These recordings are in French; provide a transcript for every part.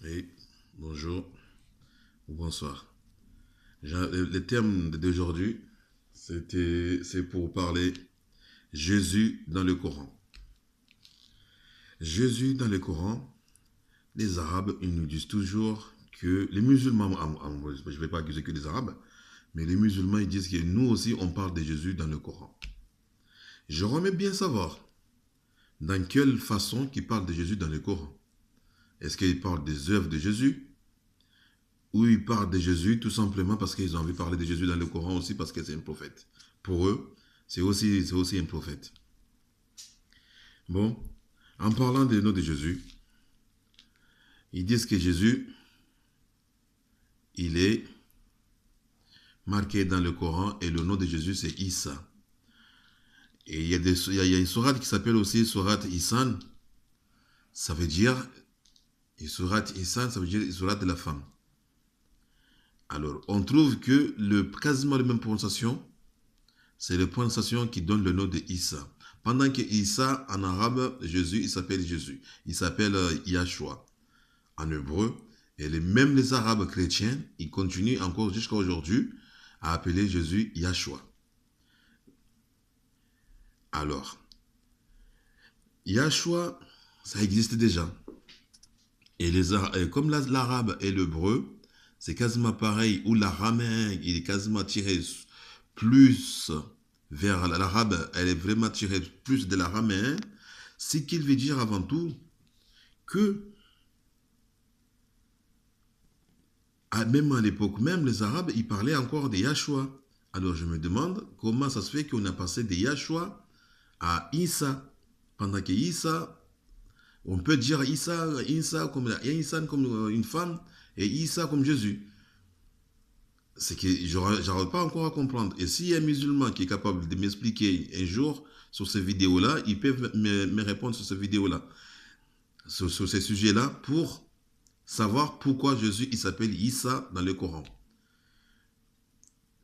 Oui, bonjour ou bonsoir. Le thème d'aujourd'hui, c'est pour parler Jésus dans le Coran. Jésus dans le Coran, les Arabes, ils nous disent toujours que les musulmans, je ne vais pas accuser que les Arabes, mais les musulmans, ils disent que nous aussi, on parle de Jésus dans le Coran. J'aimerais bien savoir dans quelle façon qu'ils parlent de Jésus dans le Coran. Est-ce qu'ils parlent des œuvres de Jésus ou ils parlent de Jésus tout simplement parce qu'ils ont envie de parler de Jésus dans le Coran aussi parce que c'est un prophète. Pour eux, c'est aussi un prophète. Bon, en parlant des noms de Jésus, ils disent que Jésus, il est marqué dans le Coran et le nom de Jésus c'est Issa. Et il y a une sourate qui s'appelle aussi sourate Issan. Ça veut dire, et sourate Issan, ça veut dire sourate de la femme. Alors, on trouve que quasiment la même prononciation, c'est la prononciation qui donne le nom de Issa. Pendant que Issa, en arabe, Jésus, il s'appelle Jésus. Il s'appelle Yahshua en hébreu. Et même les arabes chrétiens, ils continuent encore jusqu'à aujourd'hui à appeler Jésus Yahshua. Alors, Yahshua, ça existe déjà. Et comme l'arabe et l'hébreu, c'est quasiment pareil, ou l'araméen, il est quasiment tiré plus vers l'arabe, elle est vraiment tirée plus de l'araméen, ce qu'il veut dire avant tout que, même à l'époque même, les Arabes, ils parlaient encore de Yahshua. Alors je me demande comment ça se fait qu'on a passé de Yahshua à Issa, pendant que Issa, on peut dire Issa comme une femme et Issa comme Jésus. C'est que je n'arrive pas encore à comprendre. Et s'il y a un musulman qui est capable de m'expliquer un jour sur ces vidéos-là, ils peuvent me répondre sur ces vidéos-là, sur ces sujets-là, pour savoir pourquoi Jésus il s'appelle Issa dans le Coran.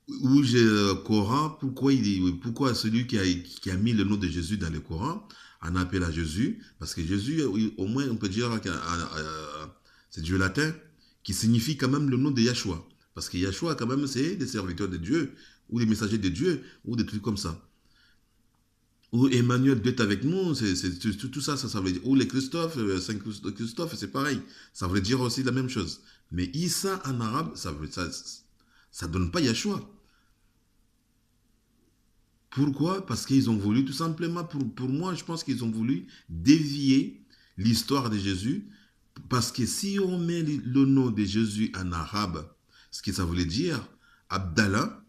Ou le Coran, pourquoi celui qui a mis le nom de Jésus dans le Coran en appelle à Jésus, parce que Jésus, au moins on peut dire que c'est Dieu latin, qui signifie quand même le nom de Yahshua. Parce que Yahshua, quand même, c'est des serviteurs de Dieu, ou des messagers de Dieu, ou des trucs comme ça. Ou Emmanuel, Dieu est avec nous, tout ça, ça veut dire. Ou les Christophe, Saint Christophe, c'est pareil. Ça veut dire aussi la même chose. Mais Issa en arabe, ça donne pas Yahshua. Pourquoi? Parce qu'ils ont voulu, tout simplement, pour moi, je pense qu'ils ont voulu dévier l'histoire de Jésus. Parce que si on met le nom de Jésus en arabe, ce que ça voulait dire, Abdallah,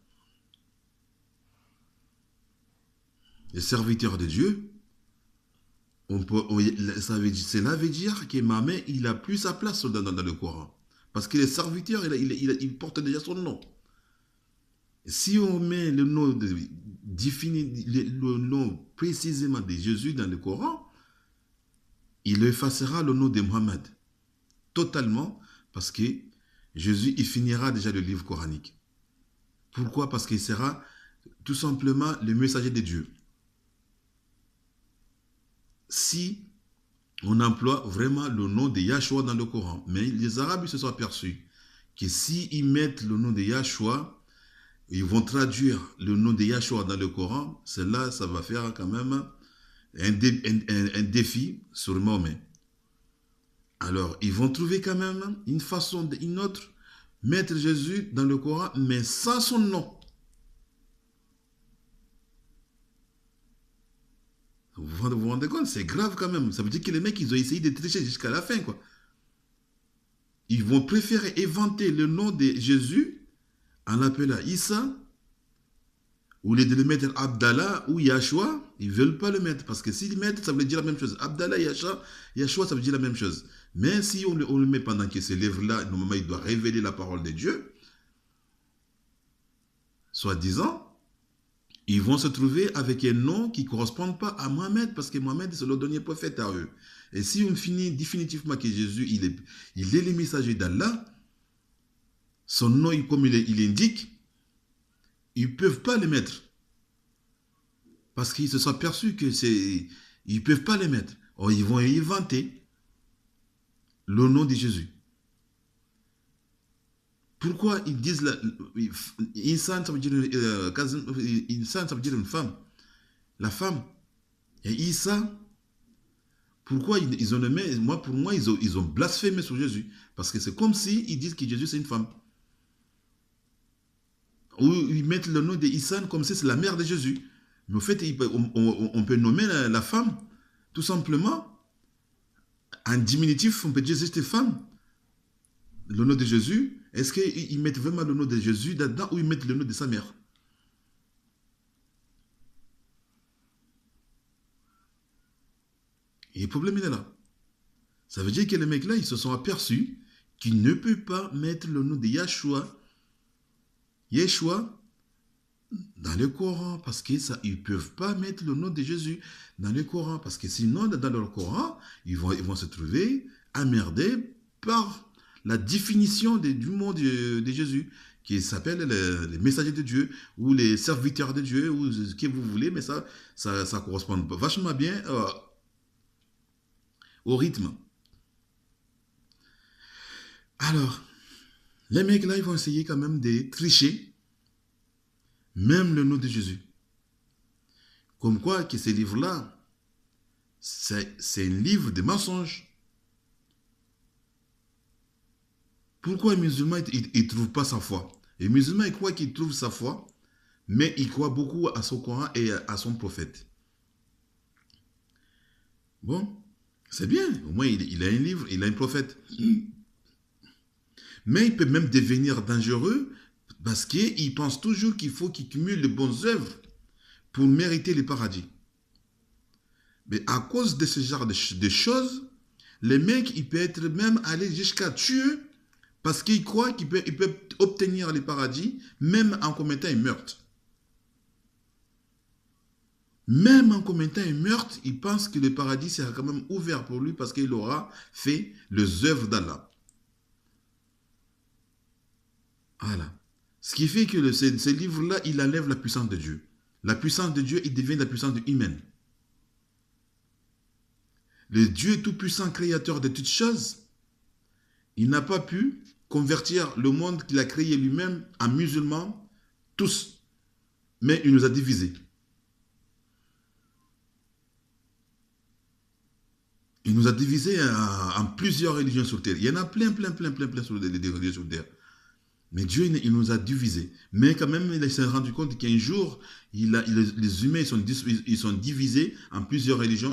le serviteur de Dieu, cela veut dire que Mahomet, il a plus sa place dans le Coran. Parce que le serviteur, il porte déjà son nom. Si on met le nom, le nom précisément de Jésus dans le Coran, il effacera le nom de Mohammed. Totalement, parce que Jésus, il finira déjà le livre coranique. Pourquoi? Parce qu'il sera tout simplement le messager de Dieu. Si on emploie vraiment le nom de Yahshua dans le Coran, mais les Arabes ils se sont aperçus que s'ils mettent le nom de Yahshua, ils vont traduire le nom de Yahshua dans le Coran, cela, ça va faire quand même un défi sur Mahomet. Alors, ils vont trouver quand même une façon, une autre, mettre Jésus dans le Coran, mais sans son nom. Vous rendez compte? C'est grave quand même. Ça veut dire que les mecs, ils ont essayé de tricher jusqu'à la fin, quoi. Ils vont préférer inventer le nom de Jésus en l'appelant Issa, au lieu de le mettre Abdallah ou Yahshua, ils ne veulent pas le mettre. Parce que s'ils le mettent, ça veut dire la même chose. Abdallah, Yahshua, ça veut dire la même chose. Mais si on le met pendant que ce livre-là, normalement, il doit révéler la parole de Dieu, soi-disant, ils vont se trouver avec un nom qui ne correspond pas à Mohammed, parce que Mohammed, c'est le dernier prophète à eux. Et si on finit définitivement que Jésus, il est le messager d'Allah, son nom, comme il indique, ils ne peuvent pas le mettre. Parce qu'ils se sont aperçus que ils ne peuvent pas le mettre. Or, ils vont inventer le nom de Jésus. Pourquoi ils disent insan, ça veut dire insan, ça veut dire une femme. La femme. Et Issa, pourquoi ils ont nommé, pour moi, ils ont blasphémé sur Jésus. Parce que c'est comme si ils disent que Jésus c'est une femme. Ou ils mettent le nom de Issan comme si c'est la mère de Jésus. Mais au fait, on peut nommer la femme, tout simplement. En diminutif, on peut dire juste femme. Le nom de Jésus, est-ce qu'ils mettent vraiment le nom de Jésus là-dedans ou ils mettent le nom de sa mère? Et le problème, il est là. Ça veut dire que les mecs-là, ils se sont aperçus qu'ils ne peuvent pas mettre le nom de Yeshua dans le Coran, parce qu'ils ne peuvent pas mettre le nom de Jésus dans le Coran, parce que sinon, dans leur Coran, ils vont se trouver emmerdés par la définition du mot de Jésus, qui s'appelle les messagers de Dieu, ou les serviteurs de Dieu, ou ce que vous voulez, mais ça correspond vachement bien au rythme. Alors, les mecs là, ils vont essayer quand même de tricher, même le nom de Jésus. Comme quoi que ce livre-là, c'est un livre de mensonges. Pourquoi les musulmans, ils ne trouvent pas sa foi? Les musulmans, ils croient qu'ils trouvent sa foi, mais ils croient beaucoup à son Coran et à son prophète. Bon, c'est bien. Au moins, il a un livre, il a un prophète. Mais il peut même devenir dangereux parce qu'il pense toujours qu'il faut qu'il cumule de bonnes œuvres pour mériter le paradis. Mais à cause de ce genre de choses, les mecs, ils peuvent être même aller jusqu'à tuer parce qu'ils croient qu'ils peuvent obtenir le paradis même en commettant un meurtre. Même en commettant un meurtre, il pense que le paradis sera quand même ouvert pour lui parce qu'il aura fait les œuvres d'Allah. Voilà. Ce qui fait que ce livre-là, il enlève la puissance de Dieu. La puissance de Dieu, il devient la puissance humaine. Le Dieu tout-puissant, créateur de toutes choses, il n'a pas pu convertir le monde qu'il a créé lui-même en musulmans, tous. Mais il nous a divisés. Il nous a divisés en plusieurs religions sur terre. Il y en a plein sur des religions sur terre. Mais Dieu, il nous a divisés. Mais quand même, il s'est rendu compte qu'un jour, les humains ils sont divisés en plusieurs religions.